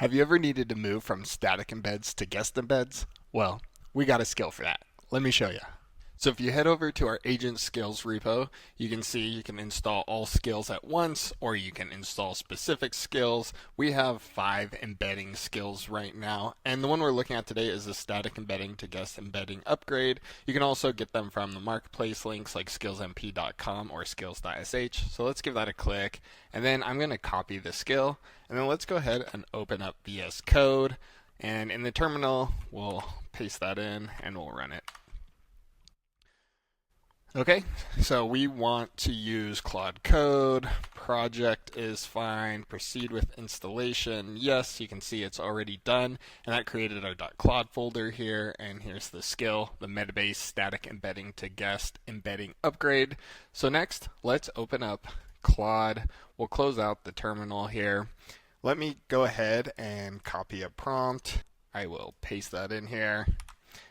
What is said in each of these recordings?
Have you ever needed to move from static embeds to guest embeds? Well, we got a skill for that. Let me show you. So if you head over to our Agent Skills repo, you can see you can install all skills at once, or you can install specific skills. We have 5 embedding skills right now, and the one we're looking at today is the static embedding to guest embedding upgrade. You can also get them from the marketplace links like skillsmp.com or skills.sh. So let's give that a click, and then I'm going to copy the skill, and then let's go ahead and open up VS Code, and in the terminal, we'll paste that in and we'll run it. Okay, so we want to use Claude Code. Project is fine. Proceed with installation. Yes, you can see it's already done, and that created our .claude folder here. And here's the skill, the Metabase static embedding to guest embedding upgrade. So next, let's open up Claude. We'll close out the terminal here. Let me go ahead and copy a prompt. I will paste that in here.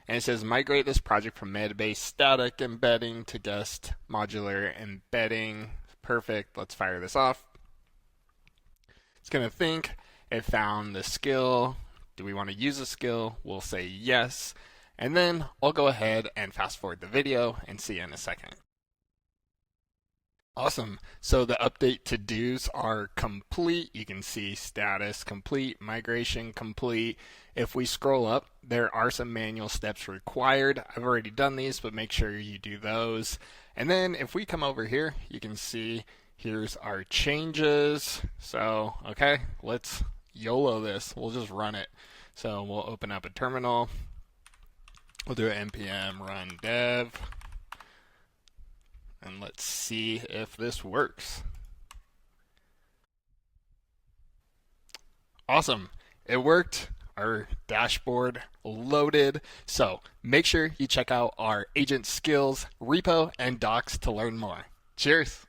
And it says migrate this project from Metabase static embedding to guest modular embedding. Perfect. Let's fire this off. It's going to think it found the skill. Do we want to use a skill? We'll say yes. And then I'll go ahead and fast forward the video and see you in a second. Awesome. So the update to-dos are complete. You can see status complete, migration complete. If we scroll up, there are some manual steps required. I've already done these, but make sure you do those. And then if we come over here, you can see here's our changes. So, okay, let's YOLO this. We'll just run it. So we'll open up a terminal. We'll do an npm run dev. And let's see if this works. Awesome. It worked. Our dashboard loaded. So make sure you check out our Agent Skills repo and docs to learn more. Cheers.